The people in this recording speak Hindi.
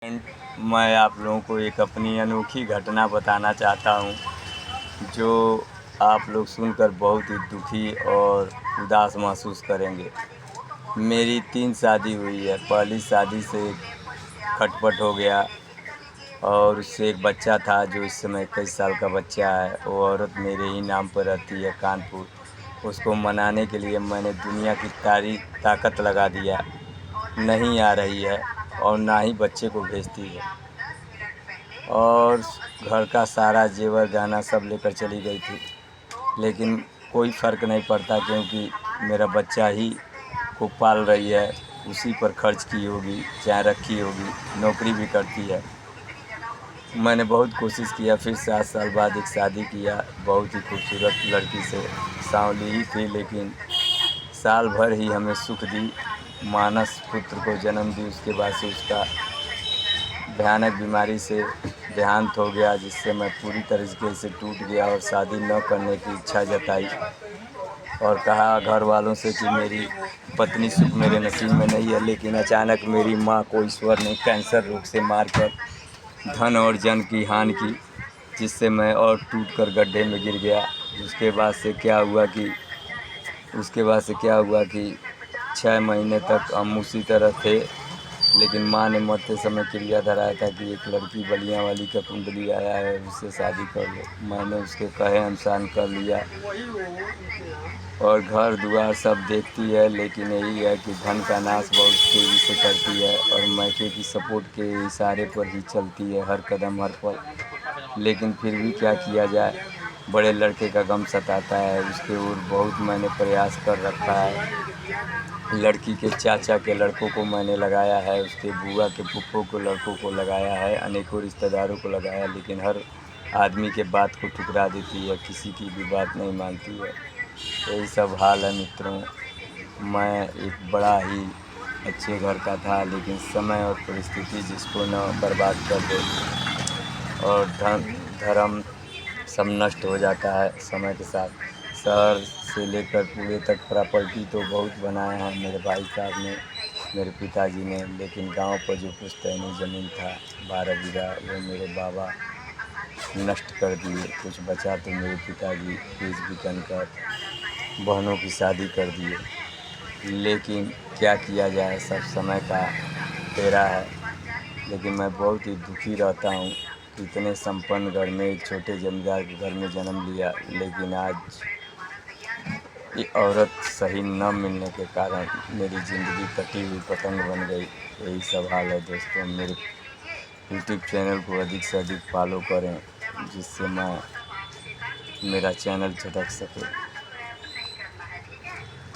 एंड मैं आप लोगों को एक अपनी अनोखी घटना बताना चाहता हूँ जो आप लोग सुनकर बहुत ही दुखी और उदास महसूस करेंगे। मेरी 3 शादी हुई है। पहली शादी से खटपट हो गया और उससे एक बच्चा था जो इस समय 21 साल का बच्चा है। वो औरत मेरे ही नाम पर रहती है कानपुर। उसको मनाने के लिए मैंने दुनिया की सारी ताकत लगा दिया, नहीं आ रही है और ना ही बच्चे को भेजती है और घर का सारा जेवर गहना सब लेकर चली गई थी। लेकिन कोई फ़र्क नहीं पड़ता क्योंकि मेरा बच्चा ही को पाल रही है, उसी पर खर्च की होगी चाहे रखी होगी, नौकरी भी करती है। मैंने बहुत कोशिश किया, फिर 7 साल बाद एक शादी किया बहुत ही खूबसूरत लड़की से। सांवली ही थी लेकिन साल भर ही हमें सुख दी। मानस पुत्र को जन्म दी। उसके बाद से उसका भयानक बीमारी से देहांत हो गया, जिससे मैं पूरी तरीके से टूट गया और शादी न करने की इच्छा जताई और कहा घर वालों से कि मेरी पत्नी सुख मेरे नसीब में नहीं है। लेकिन अचानक मेरी माँ को ईश्वर ने कैंसर रोग से मारकर धन और जन की हानि की, जिससे मैं और टूटकर गड्ढे में गिर गया। उसके बाद से क्या हुआ कि 6 महीने तक हम उसी तरह थे। लेकिन माँ ने मरते समय क्रिया धराया था कि एक लड़की बलिया वाली का कुंडली आया है, उससे शादी कर लो। मैंने उसके कहे अनुसार कर लिया और घर द्वार सब देखती है, लेकिन यही है कि धन का नाश बहुत तेज़ी से करती है और मायके की सपोर्ट के इशारे पर ही चलती है हर कदम हर पल। लेकिन फिर भी क्या किया जाए, बड़े लड़के का गम सताता है। उसके ओर बहुत मैंने प्रयास कर रखा है। लड़की के चाचा के लड़कों को मैंने लगाया है, उसके बुआ के फूफो को लड़कों को लगाया है, अनेकों रिश्तेदारों को लगाया, लेकिन हर आदमी के बात को ठुकरा देती है, किसी की भी बात नहीं मानती है। यही सब हाल है मित्रों। मैं एक बड़ा ही अच्छे घर का था, लेकिन समय और परिस्थिति जिसको न बर्बाद कर दे और धन धर्म सब नष्ट हो जाता है समय के साथ। शहर से लेकर पूरे तक प्रॉपर्टी तो बहुत बनाया है मेरे भाई साहब ने, मेरे पिताजी ने, लेकिन गांव पर जो पुश्तैनी ज़मीन था 12 बीघा, वो मेरे बाबा नष्ट कर दिए। कुछ बचा तो मेरे पिताजी बीज बिकन कर बहनों की शादी कर दिए। लेकिन क्या किया जाए, सब समय का फेरा है। लेकिन मैं बहुत ही दुखी रहता हूँ। इतने संपन्न घर में, एक छोटे जमींदार के घर में जन्म लिया, लेकिन आज ये औरत सही न मिलने के कारण मेरी ज़िंदगी कटी हुई पतंग बन गई। यही सब हाल है दोस्तों। मेरे यूट्यूब चैनल को अधिक से अधिक फॉलो करें, जिससे मेरा चैनल चटक सके।